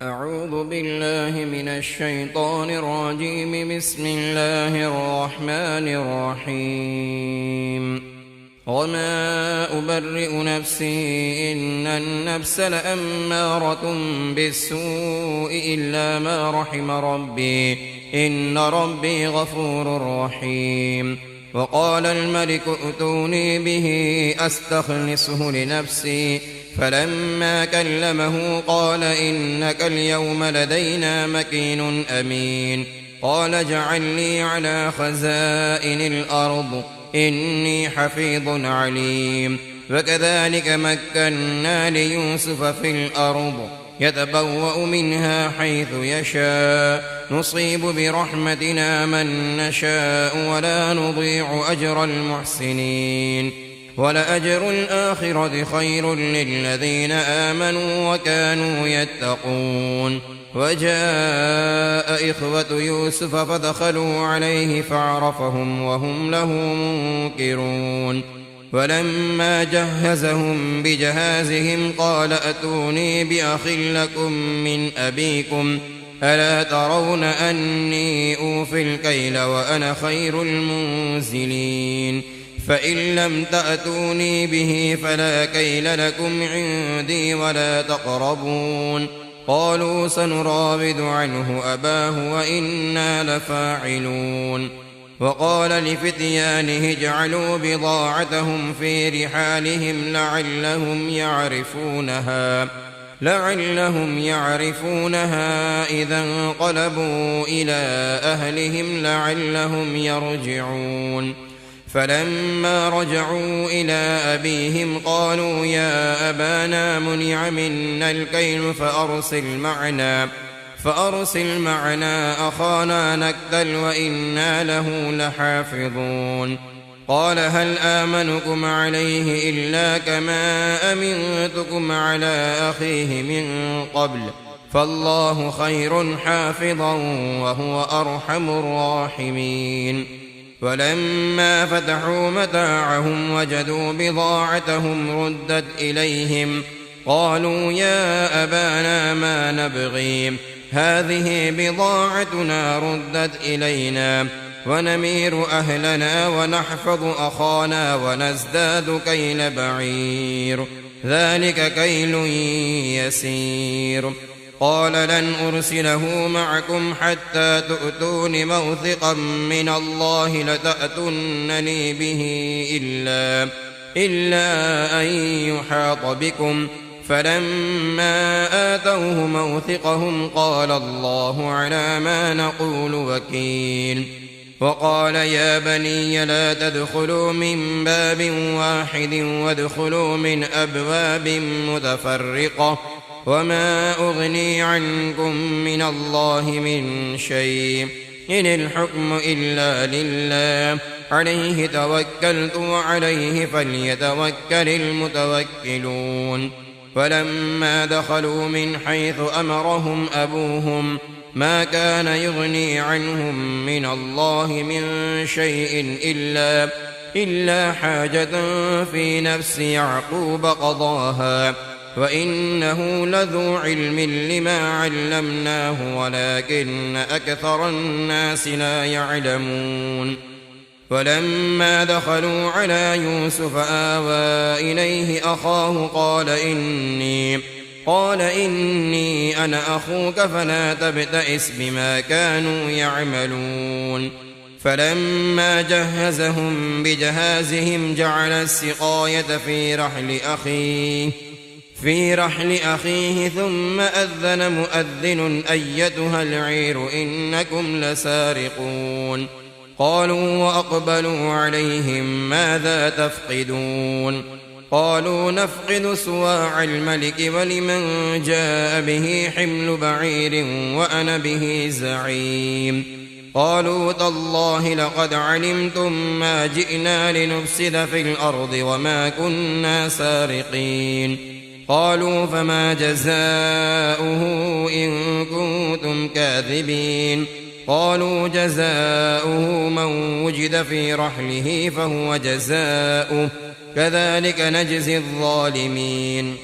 أعوذ بالله من الشيطان الرجيم. بسم الله الرحمن الرحيم. وما أبرئ نفسي إن النفس لأمارة بالسوء إلا ما رحم ربي إن ربي غفور رحيم. وقال الملك ائتوني به أستخلصه لنفسي فلما كلمه قال إنك اليوم لدينا مكين أمين. قال اجعل لي على خزائن الأرض إني حفيظ عليم. فكذلك مكنا ليوسف في الأرض يتبوأ منها حيث يشاء نصيب برحمتنا من نشاء ولا نضيع أجر المحسنين. ولأجر الآخرة خير للذين آمنوا وكانوا يتقون. وجاء إخوة يوسف فدخلوا عليه فعرفهم وهم له منكرون. ولما جهزهم بجهازهم قال أتوني بأخ لكم من أبيكم ألا ترون أني أوفي الكيل وأنا خير المنزلين. فإن لم تأتوني به فلا كيل لكم عندي ولا تقربون. قالوا سنراود عنه أباه وإنا لفاعلون. وقال لفتيانه اجعلوا بضاعتهم في رحالهم لعلهم يعرفونها إذا انقلبوا إلى أهلهم لعلهم يرجعون. فلما رجعوا إلى أبيهم قالوا يا أبانا منع منا الكيل فأرسل معنا أخانا نكتل وإنا له لحافظون. قال هل آمنكم عليه إلا كما أمنتكم على أخيه من قبل فالله خير حافظا وهو أرحم الراحمين. ولما فتحوا متاعهم وجدوا بضاعتهم ردت إليهم قالوا يا أبانا ما نبغي هذه بضاعتنا ردت إلينا ونمير أهلنا ونحفظ أخانا ونزداد كيل بعير ذلك كيل يسير. قال لن أرسله معكم حتى تؤتون موثقا من الله لتأتونني به إلا أن يحاط بكم. فلما آتوه موثقهم قال الله على ما نقول وكيل. وقال يا بني لا تدخلوا من باب واحد وادخلوا من أبواب متفرقة وما أغني عنكم من الله من شيء إن الحكم إلا لله عليه توكلت وعليه فليتوكل المتوكلون. ولما دخلوا من حيث أمرهم أبوهم ما كان يغني عنهم من الله من شيء إلا حاجة في نفس يعقوب قضاها وإنه لذو علم لما علمناه ولكن أكثر الناس لا يعلمون. ولما دخلوا على يوسف آوى إليه أخاه قال إني أنا أخوك فلا تبتئس بما كانوا يعملون. فلما جهزهم بجهازهم جعل السقاية في رحل أخيه ثم أذن مؤذن أيتها العير إنكم لسارقون. قالوا وأقبلوا عليهم ماذا تفقدون. قالوا نفقد صواع الملك ولمن جاء به حمل بعير وأنا به زعيم. قالوا تالله لقد علمتم ما جئنا لنفسد في الأرض وما كنا سارقين. قالوا فما جزاؤه إن كنتم كاذبين. قالوا جزاؤه من وجد في رحله فهو جزاؤه كذلك نجزي الظالمين.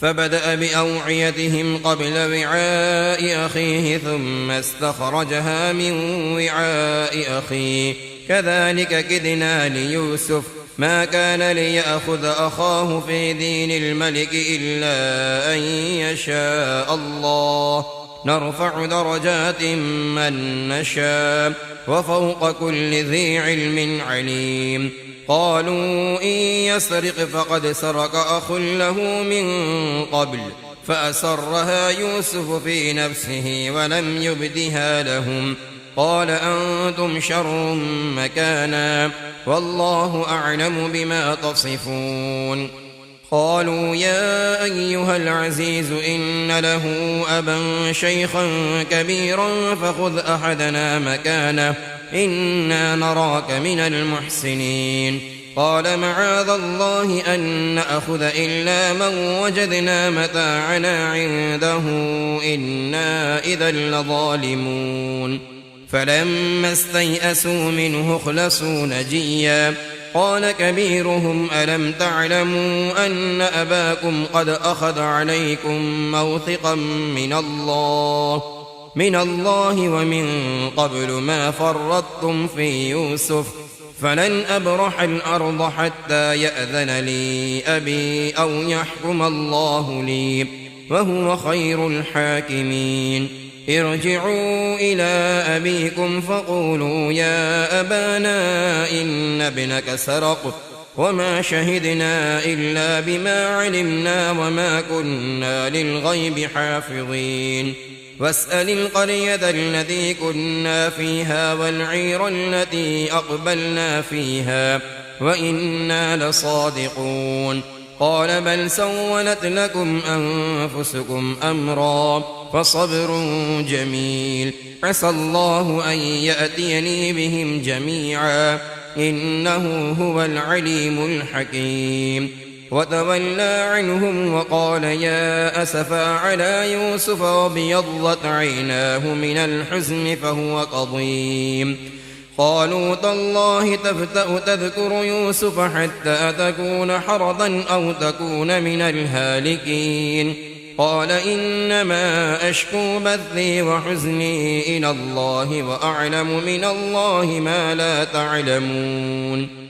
فبدأ بأوعيتهم قبل وعاء أخيه ثم استخرجها من وعاء أخيه كذلك كدنا ليوسف ما كان ليأخذ أخاه في دين الملك إلا أن يشاء الله نرفع درجات من نشاء وفوق كل ذي علم عليم قالوا إن يسرق فقد سرق أخ له من قبل فأسرها يوسف في نفسه ولم يبدها لهم قال أنتم شر مكانا والله أعلم بما تصفون قالوا يا أيها العزيز إن له أبا شيخا كبيرا فخذ أحدنا مكانه إنا نراك من المحسنين قال معاذ الله أن نأخذ إلا من وجدنا متاعنا عنده إنا إذا لظالمون فلما استيئسوا منه خلصوا نجيا قال كبيرهم ألم تعلموا أن أباكم قد أخذ عليكم موثقا من الله ومن قبل ما فرطتم في يوسف فلن أبرح الأرض حتى يأذن لي أبي أو يحكم الله لي وهو خير الحاكمين ارجعوا إلى أبيكم فقولوا يا أبانا إن ابنك سرق وما شهدنا إلا بما علمنا وما كنا للغيب حافظين واسأل القرية التي كنا فيها والعير التي أقبلنا فيها وإنا لصادقون قال بل سولت لكم أنفسكم أمرا فصبر جميل عسى الله أن يأتيني بهم جميعا إنه هو العليم الحكيم وتولى عنهم وقال يا أسفا على يوسف وابيضت عيناه من الحزن فهو قضيم قالوا تالله تفتأ تذكر يوسف حتى تكون حرضا أو تكون من الهالكين قال إنما أشكو بثي وحزني إلى الله وأعلم من الله ما لا تعلمون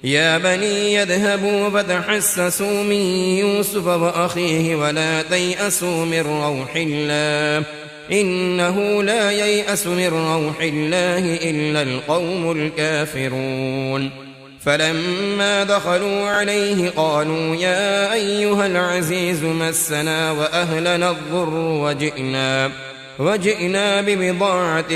يا بني يذهبوا فتحسسوا من يوسف وأخيه ولا تيأسوا من روح الله إنه لا ييأس من روح الله إلا القوم الكافرون فلما دخلوا عليه قالوا يا أيها العزيز مسنا وأهلنا الضر وجئنا ببضاعة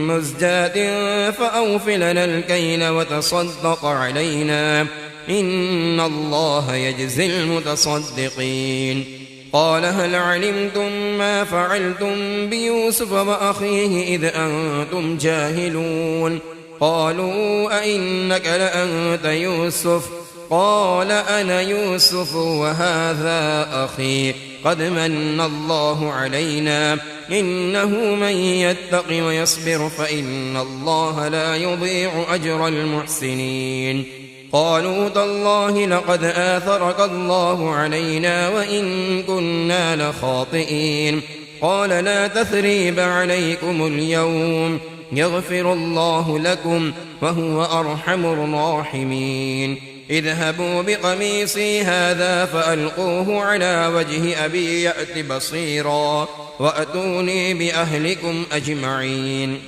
مزجاة فأوف لنا الكيل وتصدق علينا إن الله يجزي المتصدقين قال هل علمتم ما فعلتم بيوسف وأخيه إذ أنتم جاهلون قالوا أئنك لأنت يوسف قال أنا يوسف وهذا أخي قد من الله علينا إنه من يتق ويصبر فإن الله لا يضيع أجر المحسنين قالوا تالله لقد آثرك الله علينا وإن كنا لخاطئين قال لا تثريب عليكم اليوم يغفر الله لكم وهو أرحم الراحمين اذهبوا بقميصي هذا فألقوه على وجه أبي يأت بصيرا وأتوني بأهلكم أجمعين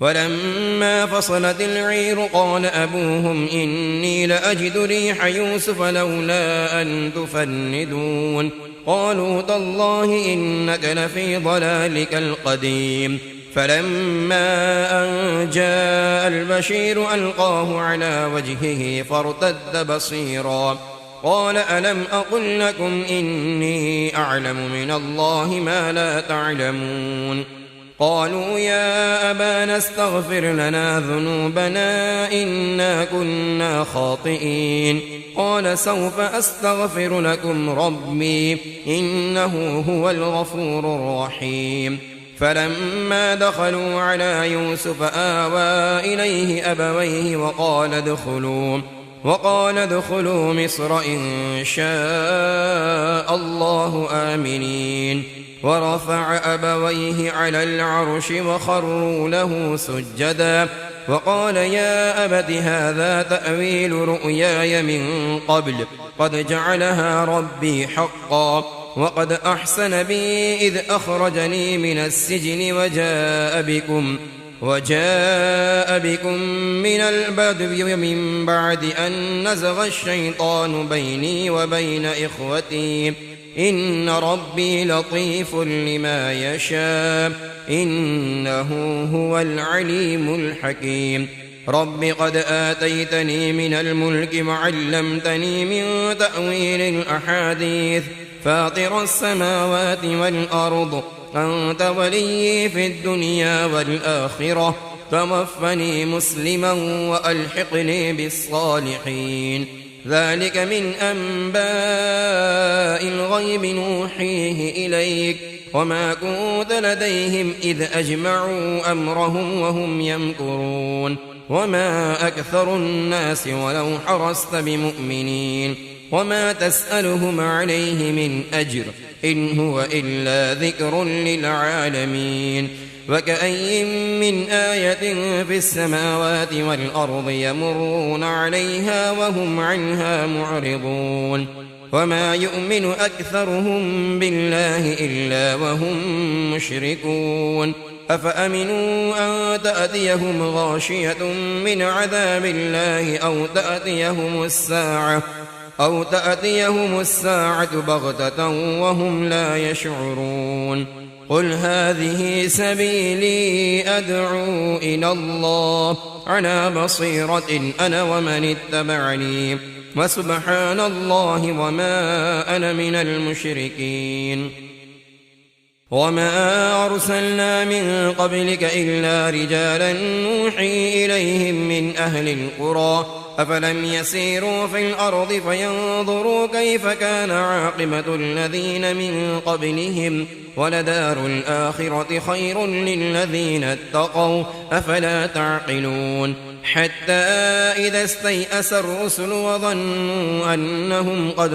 ولما فصلت العير قال أبوهم إني لأجد ريح يوسف لولا أن تفندون قالوا تالله إنك لفي ضلالك القديم فلما أن جاء البشير ألقاه على وجهه فارتد بصيرا قال ألم أقل لكم إني أعلم من الله ما لا تعلمون قالوا يا أبانا استغفر لنا ذنوبنا إنا كنا خاطئين قال سوف أستغفر لكم ربي إنه هو الغفور الرحيم فلما دخلوا على يوسف آوى إليه أبويه وقال وقال ادخلوا مصر إن شاء الله آمنين ورفع أبويه على العرش وخروا له سجدا وقال يا أبت هذا تأويل رؤياي من قبل قد جعلها ربي حقا وقد أحسن بي إذ أخرجني من السجن وجاء بكم من البدو من بعد أن نزغ الشيطان بيني وبين إخوتي إن ربي لطيف لما يشاء إنه هو العليم الحكيم رب قد آتيتني من الملك وعلمتني من تأويل الأحاديث فاطر السماوات والأرض أنت ولي في الدنيا والآخرة توفني مسلما وألحقني بالصالحين ذلك من أنباء الغيب نوحيه إليك وما كنت لديهم إذ أجمعوا أمرهم وهم يمكرون وما أكثر الناس ولو حرصت بمؤمنين وما تسألهم عليه من أجر إن هو إلا ذكر للعالمين وكأي من آية في السماوات والأرض يمرون عليها وهم عنها معرضون وما يؤمن أكثرهم بالله إلا وهم مشركون أفأمنوا أن تأتيهم غاشية من عذاب الله أو تأتيهم الساعة بغتة وهم لا يشعرون قل هذه سبيلي أدعو إلى الله على بصيرة أنا ومن اتبعني وسبحان الله وما أنا من المشركين وما أرسلنا من قبلك إلا رجالا نوحي إليهم من أهل القرى أفلم يسيروا في الأرض فينظروا كيف كان عاقبة الذين من قبلهم ولدار الآخرة خير للذين اتقوا أفلا تعقلون حتى إذا استيأس الرسل وظنوا أنهم قد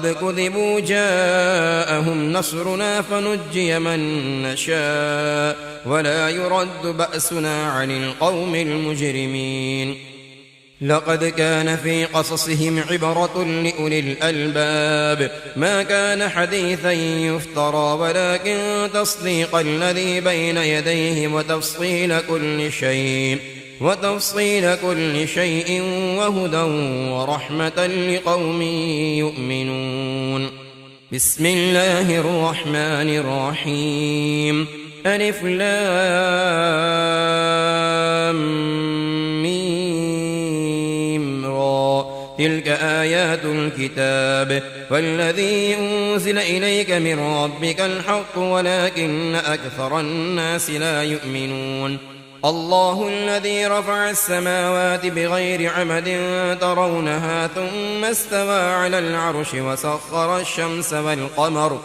كذبوا جاءهم نصرنا فنجي من نشاء ولا يرد بأسنا عن القوم المجرمين لقد كان في قصصهم عبرة لأولي الألباب ما كان حديثا يفترى ولكن تصديق الذي بين يديه وتفصيل كل شيء وهدى ورحمة لقوم يؤمنون بسم الله الرحمن الرحيم ألف لام ميم را تلك آيات الكتاب والذي أنزل إليك من ربك الحق ولكن أكثر الناس لا يؤمنون الله الذي رفع السماوات بغير عمد ترونها ثم استوى على العرش وسخر الشمس والقمر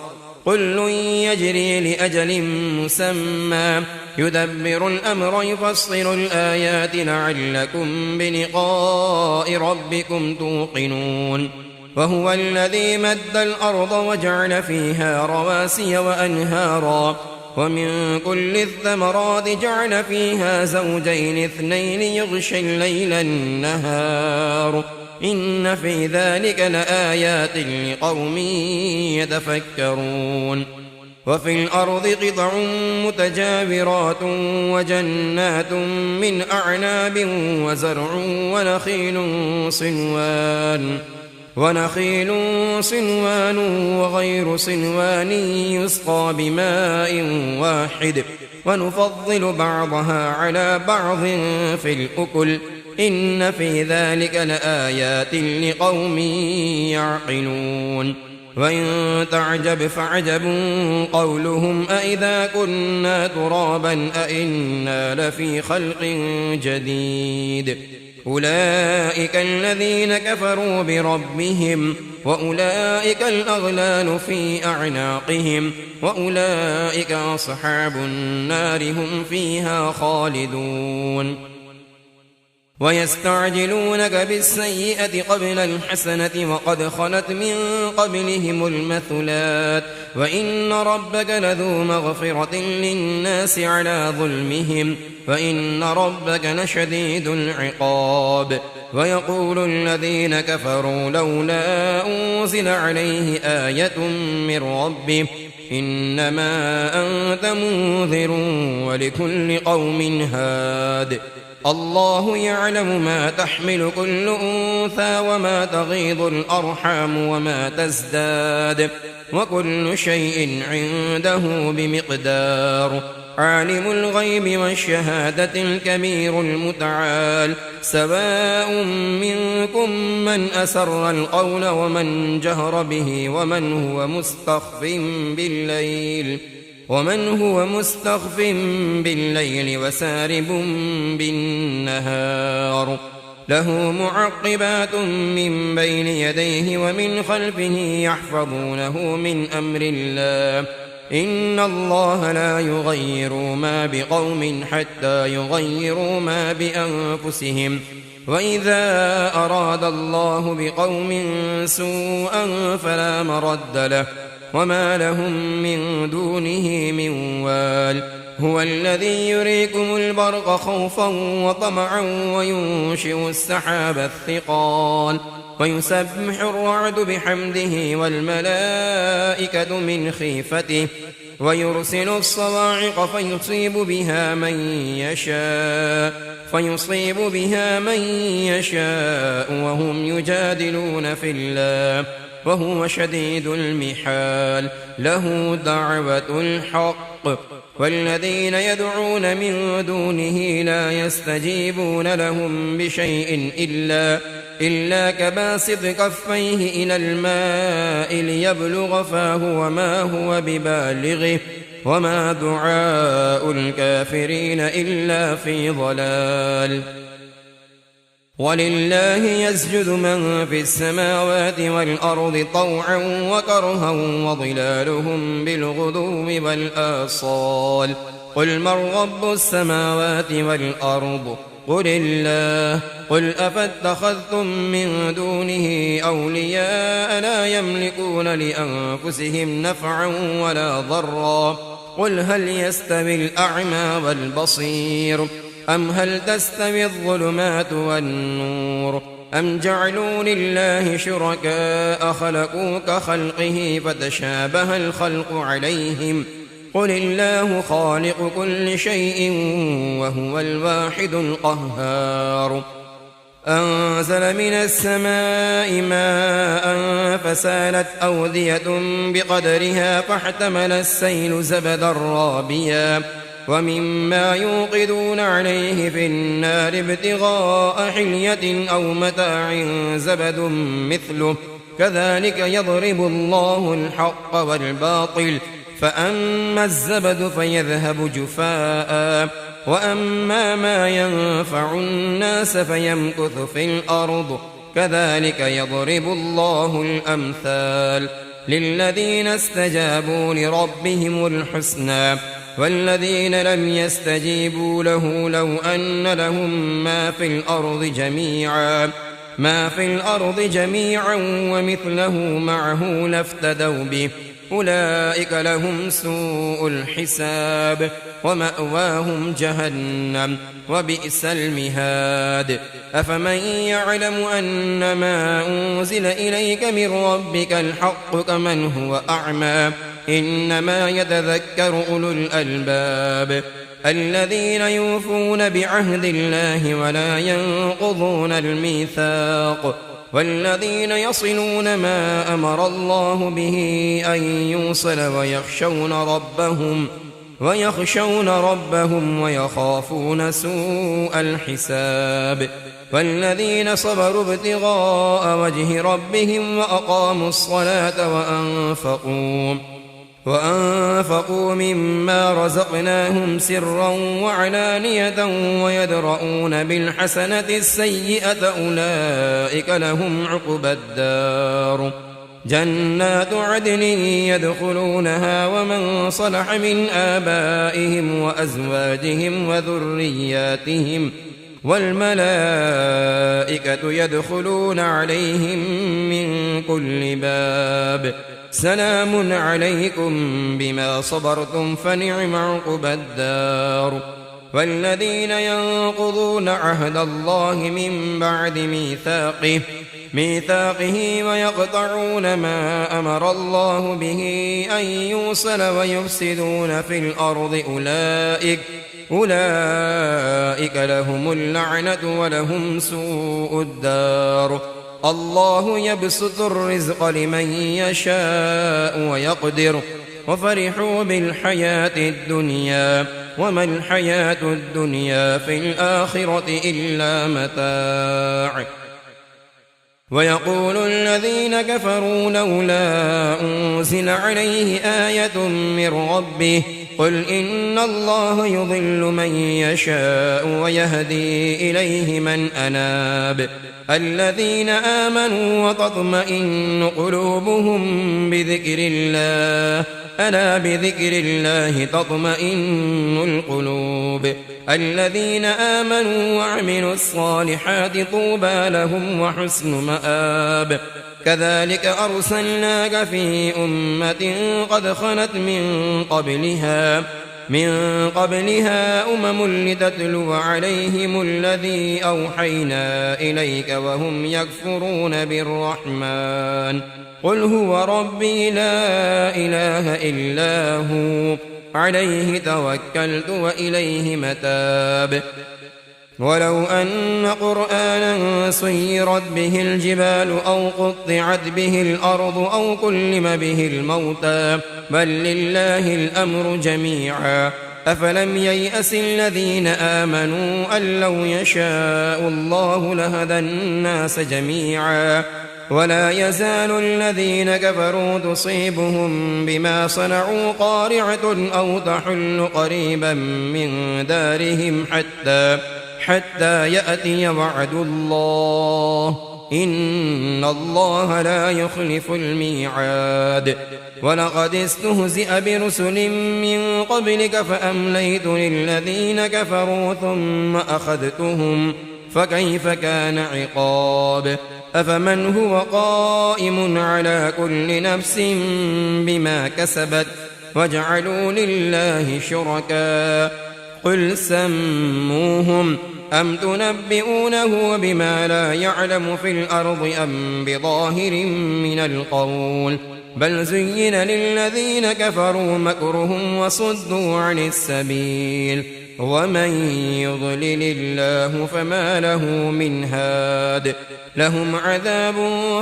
كل يجري لأجل مسمى يدبر الأمر يفصل الآيات لعلكم بلقاء ربكم توقنون وهو الذي مد الأرض وجعل فيها رواسي وأنهارا ومن كل الثمرات جعل فيها زوجين اثنين يغشي الليل النهار إن في ذلك لآيات لقوم يتفكرون وفي الأرض قطع متجاورات وجنات من أعناب وزرع ونخيل صنوان وغير صنوان يسقى بماء واحد ونفضل بعضها على بعض في الأكل إن في ذلك لآيات لقوم يعقلون وإن تعجب فعجب قولهم أإذا كنا ترابا أإنا لفي خلق جديد أولئك الذين كفروا بربهم وأولئك الأغلال في أعناقهم وأولئك أصحاب النار هم فيها خالدون ويستعجلونك بالسيئة قبل الحسنة وقد خلت من قبلهم المثلات وإن ربك لذو مغفرة للناس على ظلمهم وإن ربك لشديد العقاب ويقول الذين كفروا لولا أنزل عليه آية من ربه إنما أنت منذر ولكل قوم هاد الله يعلم ما تحمل كل أنثى وما تغيض الأرحام وما تزداد وكل شيء عنده بمقدار عالم الغيب والشهادة الكبير المتعال سواء منكم من أسر القول ومن جهر به ومن هو مستخف بالليل وسارب بالنهار له معقبات من بين يديه ومن خلفه يحفظونه من أمر الله إن الله لا يغير ما بقوم حتى يغيروا ما بأنفسهم وإذا أراد الله بقوم سوءا فلا مرد له وما لهم من دونه من وال هو الذي يريكم البرق خوفا وطمعا وينشئ السحاب الثقال ويسبح الرعد بحمده والملائكة من خيفته ويرسل الصواعق فيصيب بها من يشاء وهم يجادلون في الله وهو شديد المحال له دعوة الحق والذين يدعون من دونه لا يستجيبون لهم بشيء إلا كباسط كفيه إلى الماء ليبلغ فاه وما هو ببالغه وما دعاء الكافرين إلا في ضلال ولله يسجد من في السماوات والأرض طوعا وكرها وظلالهم بالغدو والآصال قل من رب السماوات والأرض قل الله قل أفاتخذتم من دونه أولياء لا يملكون لأنفسهم نفعا ولا ضرا قل هل يستوي الأعمى والبصير أم هل تستوي الظلمات والنور أم جعلوا لله شركاء خلقوا كخلقه فتشابه الخلق عليهم قل الله خالق كل شيء وهو الواحد القهار أنزل من السماء ماء فسالت أودية بقدرها فاحتمل السيل زبدا رابيا ومما يوقدون عليه في النار ابتغاء حلية أو متاع زبد مثله كذلك يضرب الله الحق والباطل فأما الزبد فيذهب جفاء وأما ما ينفع الناس فيمكث في الأرض كذلك يضرب الله الأمثال للذين استجابوا لربهم الحسنى والذين لم يستجيبوا له لو أن لهم ما في الأرض جميعا ومثله معه لافتدوا به أولئك لهم سوء الحساب ومأواهم جهنم وبئس المهاد أفمن يعلم أنما أنزل إليك من ربك الحق كمن هو أعمى إنما يتذكر أولو الألباب الذين يوفون بعهد الله ولا ينقضون الميثاق والذين يصلون ما أمر الله به أن يوصل ويخشون ربهم ويخافون سوء الحساب والذين صبروا ابتغاء وجه ربهم وأقاموا الصلاة وأنفقوا مما رزقناهم سرا وعلانية ويدرؤون بالحسنة السيئة أولئك لهم عقبى الدار جنات عدن يدخلونها ومن صلح من آبائهم وأزواجهم والملائكة يدخلون عليهم من كل باب سلام عليكم بما صبرتم فنعم عقبى الدار. والذين ينقضون عهد الله من بعد ميثاقه ويقطعون ما أمر الله به أن يوصل ويفسدون في الأرض أولئك لهم اللعنة ولهم سوء الدار. الله يبسط الرزق لمن يشاء ويقدر وفرحوا بالحياة الدنيا وما الحياة الدنيا في الآخرة إلا متاع. ويقول الذين كفروا لولا أنزل عليه آية من ربه قل إن الله يضل من يشاء ويهدي إليه من أناب. الذين آمنوا وتطمئن قلوبهم بذكر الله ألا بذكر الله تطمئن القلوب. الذين آمنوا وعملوا الصالحات طوبى لهم وحسن مآب. كذلك أرسلناك في أمة قد خلت من قبلها أمم لتتلو عليهم الذي أوحينا إليك وهم يكفرون بالرحمن قل هو ربي لا إله إلا هو عليه توكلت وإليه متاب. ولو أن قرآنا سيرت به الجبال أو قطعت به الأرض أو كلم به الموتى بل لله الأمر جميعا أفلم ييأس الذين آمنوا أن لو يشاء الله لهدى الناس جميعا ولا يزال الذين كفروا تصيبهم بما صنعوا قارعة أو تحل قريبا من دارهم حتى يأتي وعد الله إن الله لا يخلف الميعاد. ولقد استهزئ برسل من قبلك فأمليت للذين كفروا ثم أخذتهم فكيف كان عقاب. أفمن هو قائم على كل نفس بما كسبت وجعلوا لله شركاء قل سموهم أم تنبئونه بما لا يعلم في الأرض أم بظاهر من القول بل زين للذين كفروا مكرهم وصدوا عن السبيل ومن يضلل الله فما له من هاد. لهم عذاب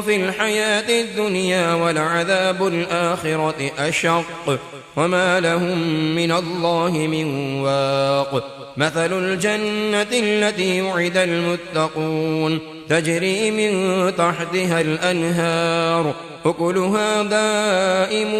في الحياة الدنيا ولعذاب الآخرة أشق وما لهم من الله من واق. مثل الجنة التي وعد المتقون تجري من تحتها الأنهار أكلها دائم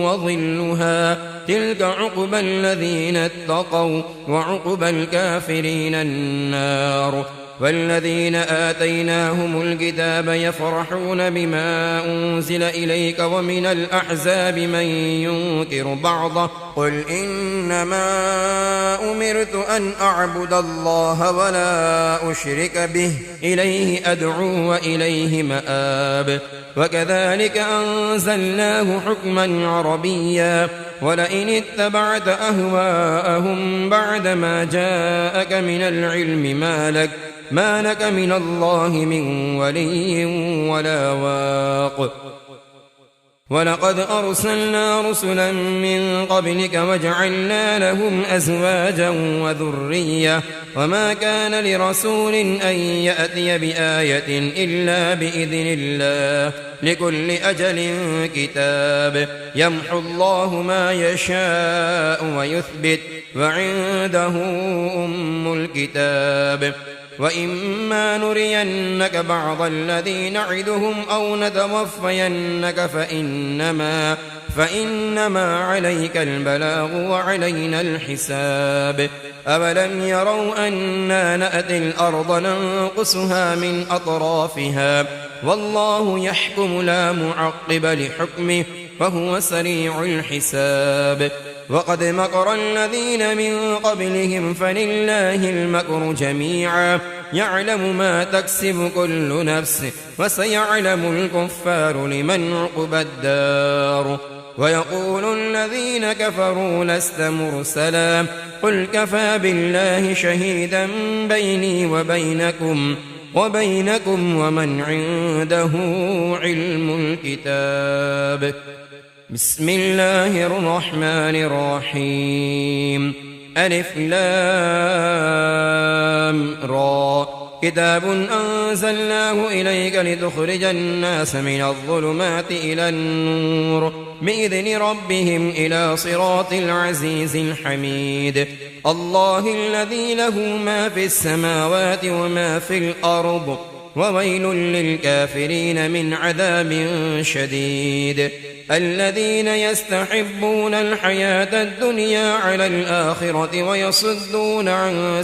وظلها تلك عقبى الذين اتقوا وعقبى الكافرين النار. والذين آتيناهم الكتاب يفرحون بما أنزل إليك ومن الأحزاب من ينكر بعضه قل إنما أمرت أن أعبد الله ولا أشرك به إليه أدعو وإليه مآب. وكذلك أنزلناه حكما عربيا ولئن اتبعت أهواءهم بعدما جاءك من العلم ما لك من الله من ولي ولا واق. ولقد أرسلنا رسلا من قبلك وجعلنا لهم أزواجا وذرية وما كان لرسول أن يأتي بآية إلا بإذن الله لكل أجل كتاب يمحو الله ما يشاء ويثبت وعنده أم الكتاب. وإما نرينك بعض الذي نعدهم أو نتوفينك فإنما عليك البلاغ وعلينا الحساب. أولم يروا أنا نأتي الأرض ننقصها من أطرافها والله يحكم لا معقب لحكمه وهو سريع الحساب. وقد مكر الذين من قبلهم فلله المكر جميعا يعلم ما تكسب كل نفس وسيعلم الكفار لمن عقبى الدار. ويقول الذين كفروا لست مرسلا قل كفى بالله شهيدا بيني وبينكم ومن عنده علم الكتاب. بسم الله الرحمن الرحيم. ألف لام را كتاب أنزلناه إليك لتخرج الناس من الظلمات إلى النور بإذن ربهم إلى صراط العزيز الحميد. الله الذي له ما في السماوات وما في الأرض وويل للكافرين من عذاب شديد. الذين يستحبون الحياة الدنيا على الآخرة ويصدون عن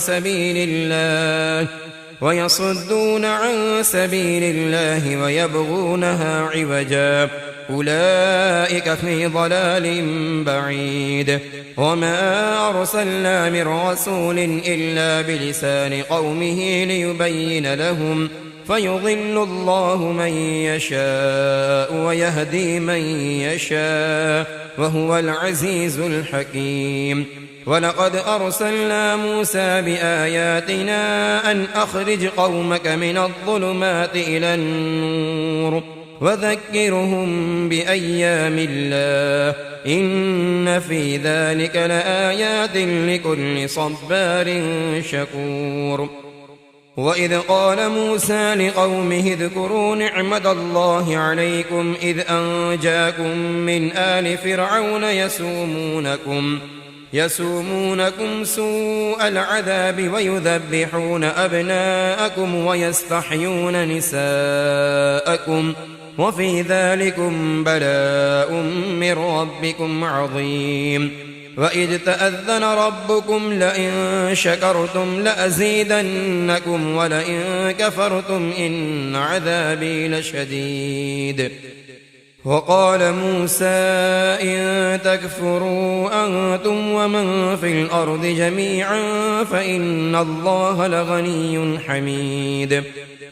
سبيل الله ويبغونها عوجا أولئك في ضلال بعيد. وما أرسلنا من رسول إلا بلسان قومه ليبين لهم فيضل الله من يشاء ويهدي من يشاء وهو العزيز الحكيم. ولقد أرسلنا موسى بآياتنا أن أخرج قومك من الظلمات إلى النور وذكرهم بأيام الله إن في ذلك لآيات لكل صبار شكور. وإذ قال موسى لقومه اذكروا نعمة الله عليكم إذ أنجاكم من آل فرعون يسومونكم سوء العذاب ويذبحون أبناءكم ويستحيون نساءكم وفي ذلكم بلاء من ربكم عظيم. وإذ تأذن ربكم لئن شكرتم لأزيدنكم ولئن كفرتم إن عذابي لشديد. وقال موسى إن تكفروا أنتم ومن في الأرض جميعا فإن الله لغني حميد.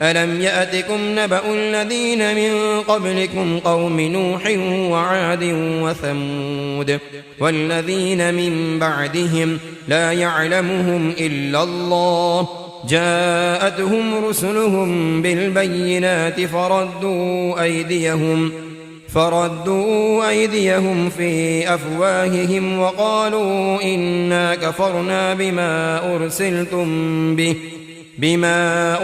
ألم يأتكم نبأ الذين من قبلكم قوم نوح وعاد وثمود والذين من بعدهم لا يعلمهم إلا الله جاءتهم رسلهم بالبينات فردوا أيديهم في أفواههم وقالوا إنا كفرنا بما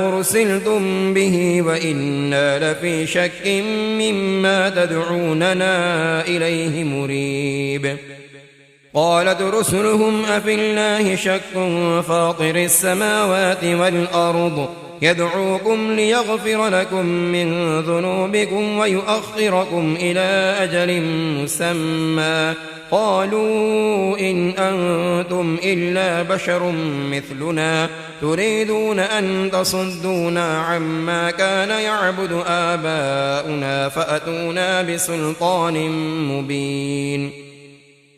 أرسلتم به وإنا لفي شك مما تدعوننا إليه مريب. قالت رسلهم أفي الله شك فاطر السماوات والأرض يدعوكم ليغفر لكم من ذنوبكم ويؤخركم إلى أجل مسمى قالوا إن أنتم إلا بشر مثلنا تريدون أن تصدونا عما كان يعبد آباؤنا فأتونا بسلطان مبين.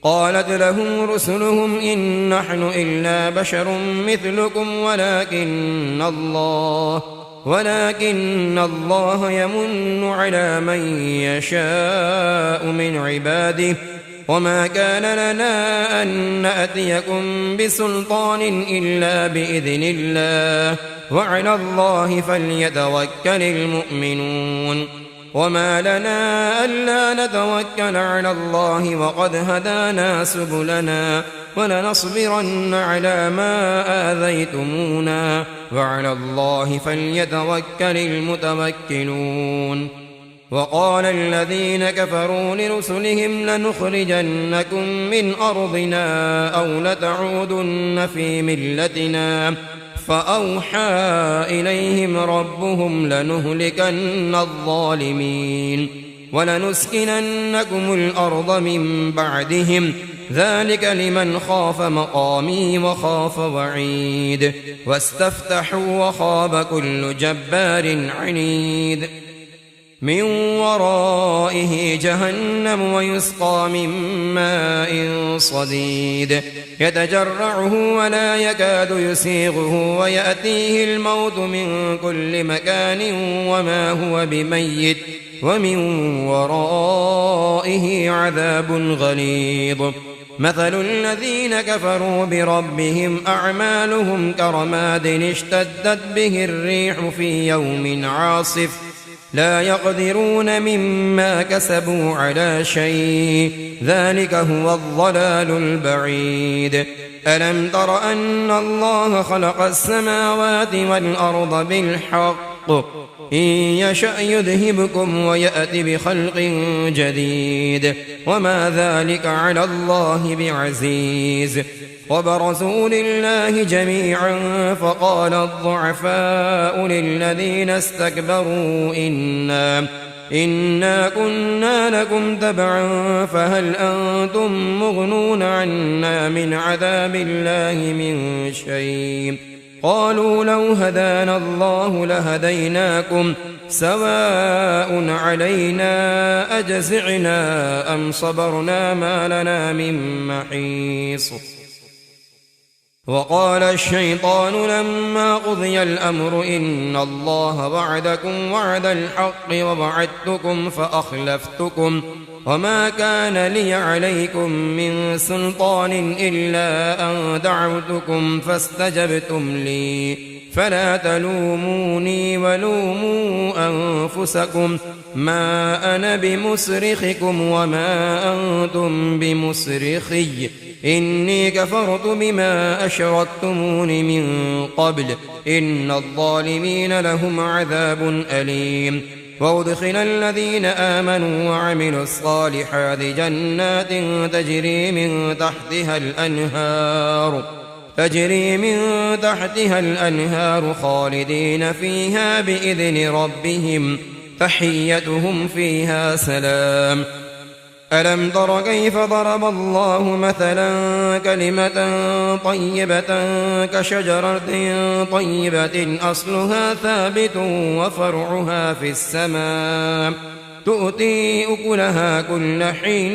قالت لهم رسلهم إن نحن إلا بشر مثلكم ولكن الله يمن على من يشاء من عباده وما كان لنا أن نأتيكم بسلطان إلا بإذن الله وعلى الله فليتوكل المؤمنون. وما لنا ألا نتوكل على الله وقد هدانا سبلنا ولنصبرن على ما آذيتمونا وعلى الله فليتوكل المتوكلون. وقال الذين كفروا لرسلهم لنخرجنكم من أرضنا أو لتعودن في ملتنا فأوحى إليهم ربهم لنهلكن الظالمين ولنسكننكم الأرض من بعدهم ذلك لمن خاف مقامي وخاف وعيد واستفتحوا وخاب كل جبار عنيد. من ورائه جهنم ويسقى من ماء صديد يتجرعه ولا يكاد يسيغه ويأتيه الموت من كل مكان وما هو بميت ومن ورائه عذاب غليظ مثل الذين كفروا بربهم أعمالهم كرماد اشتدت به الريح في يوم عاصف لا يقدرون مما كسبوا على شيء ذلك هو الضلال البعيد ألم تر أن الله خلق السماوات والأرض بالحق إن يشأ يذهبكم ويأت بخلق جديد وما ذلك على الله بعزيز وبرزوا لله جميعا فقال الضعفاء للذين استكبروا إنا كنا لكم تبعا فهل أنتم مغنون عنا من عذاب الله من شيء قالوا لو هدانا الله لهديناكم سواء علينا أجزعنا أم صبرنا ما لنا من محيص وقال الشيطان لما قضي الأمر إن الله وعدكم وعد الحق ووعدتكم فأخلفتكم وما كان لي عليكم من سلطان إلا أن دعوتكم فاستجبتم لي فلا تلوموني ولوموا أنفسكم ما أنا بمصرخكم وما أنتم بمصرخي إني كفرت بما أشركتمون من قبل إن الظالمين لهم عذاب أليم وأدخل الذين آمنوا وعملوا الصالحات جنات تجري من تحتها الأنهار خالدين فيها بإذن ربهم تحيتهم فيها سلام ألم تر كيف ضرب الله مثلا كلمة طيبة كشجرة طيبة أصلها ثابت وفرعها في السماء تؤتي أكلها كل حين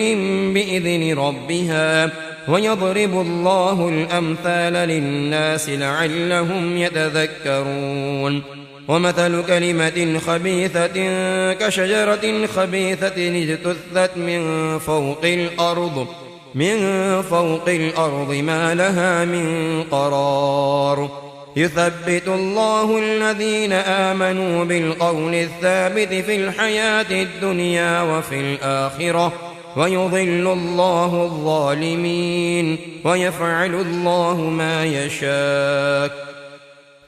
بإذن ربها ويضرب الله الأمثال للناس لعلهم يتذكرون ومثل كلمة خبيثة كشجرة خبيثة اجتثت من فوق الأرض ما لها من قرار يثبت الله الذين آمنوا بالقول الثابت في الحياة الدنيا وفي الآخرة ويضل الله الظالمين ويفعل الله ما يشاء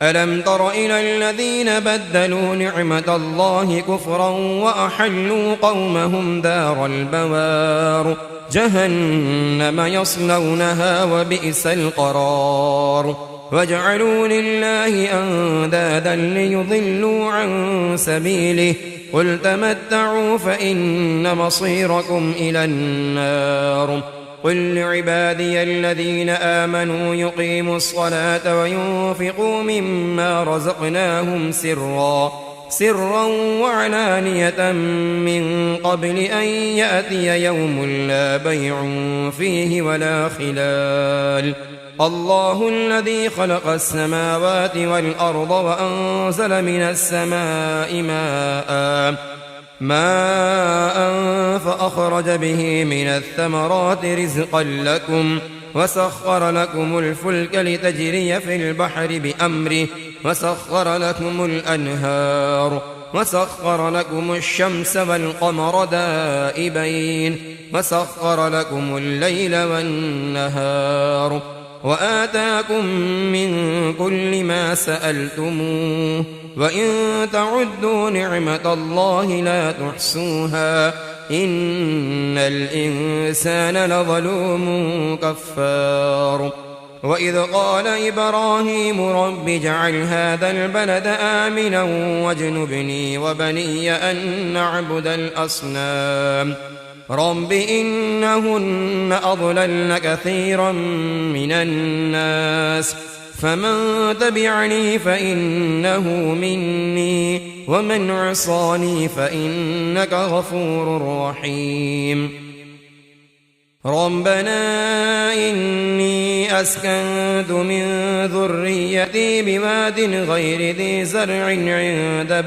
ألم تر إلى الذين بدلوا نعمة الله كفرا وأحلوا قومهم دار البوار جهنم يصلونها وبئس القرار وجعلوا لله أندادا ليضلوا عن سبيله قل تمتعوا فإن مصيركم إلى النار قل لعبادي الذين آمنوا يقيموا الصلاة وينفقوا مما رزقناهم سرا وعلانية من قبل أن يأتي يوم لا بيع فيه ولا خلال الله الذي خلق السماوات والأرض وأنزل من السماء ماء فأخرج به من الثمرات رزقا لكم وسخر لكم الفلك لتجري في البحر بأمره وسخر لكم الأنهار وسخر لكم الشمس والقمر دائبين وسخر لكم الليل والنهار وآتاكم من كل ما سألتموه وإن تعدوا نعمة الله لا تحصوها إن الإنسان لظلوم كفار وإذ قال إبراهيم رب اجعل هذا البلد آمنا واجنبني وبني أن نعبد الأصنام رب إنهن أضللن كثيرا من الناس فمن تبعني فإنه مني ومن عصاني فإنك غفور رحيم ربنا إني أسكنت من ذريتي بواد غير ذي زرع عند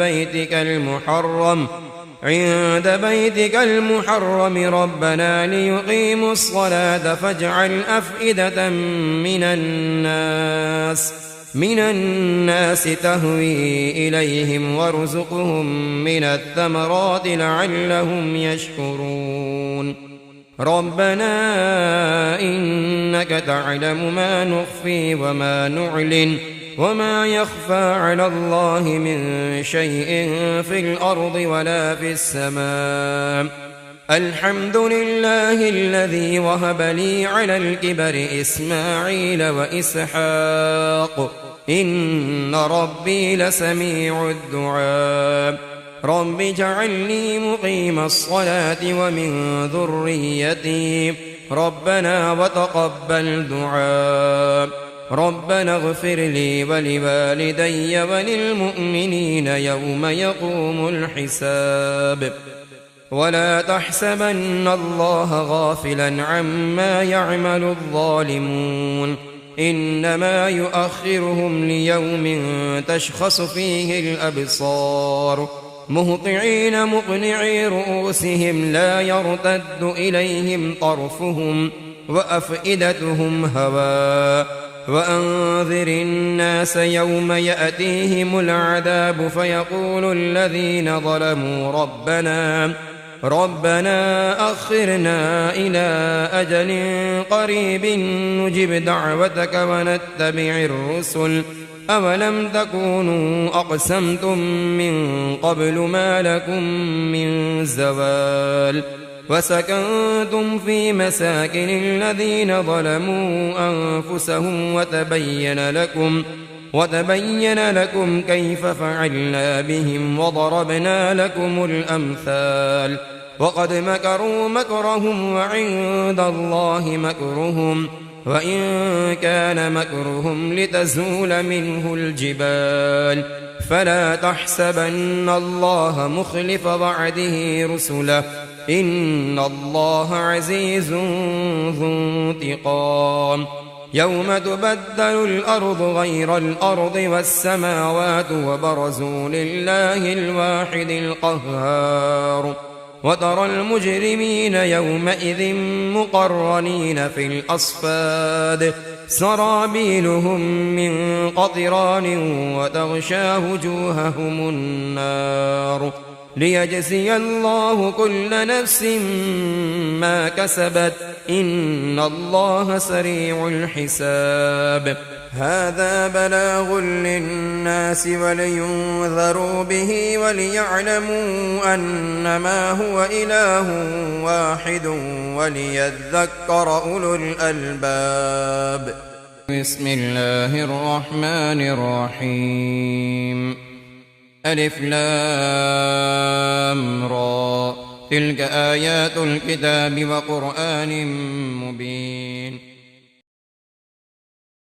بيتك المحرم ربنا ليقيموا الصلاة فاجعل أفئدة من الناس تهوي إليهم وارزقهم من الثمرات لعلهم يشكرون ربنا إنك تعلم ما نخفي وما نعلن وما يخفى على الله من شيء في الأرض ولا في السماء الحمد لله الذي وهب لي على الكبر إسماعيل وإسحاق إن ربي لسميع الدعاء رب اجعلني مقيم الصلاة ومن ذريتي ربنا وتقبل دعاء ربنا اغفر لي ولوالدي وللمؤمنين يوم يقوم الحساب ولا تحسبن الله غافلا عما يعمل الظالمون إنما يؤخرهم ليوم تشخص فيه الأبصار مهطعين مقنعي رؤوسهم لا يرتد إليهم طرفهم وأفئدتهم هواء وأنذر الناس يوم يأتيهم العذاب فيقول الذين ظلموا ربنا أخرنا إلى أجل قريب نجب دعوتك ونتبع الرسل أولم تكونوا أقسمتم من قبل ما لكم من زوال وسكنتم في مساكن الذين ظلموا أنفسهم وتبين لكم كيف فعلنا بهم وضربنا لكم الأمثال وقد مكروا مكرهم وعند الله مكرهم وإن كان مكرهم لتزول منه الجبال فلا تحسبن الله مخلف وعده رسله إن الله عزيز ذو انتقام يوم تبدل الأرض غير الأرض والسماوات وبرزوا لله الواحد القهار وترى المجرمين يومئذ مقرنين في الأصفاد سرابيلهم من قطران وتغشى وجوههم النار ليجزي الله كل نفس ما كسبت إن الله سريع الحساب هذا بلاغ للناس ولينذروا به وليعلموا أنما هو إله واحد وليذكر أولو الألباب بسم الله الرحمن الرحيم ألف لام را تلك آيات الكتاب وقرآن مبين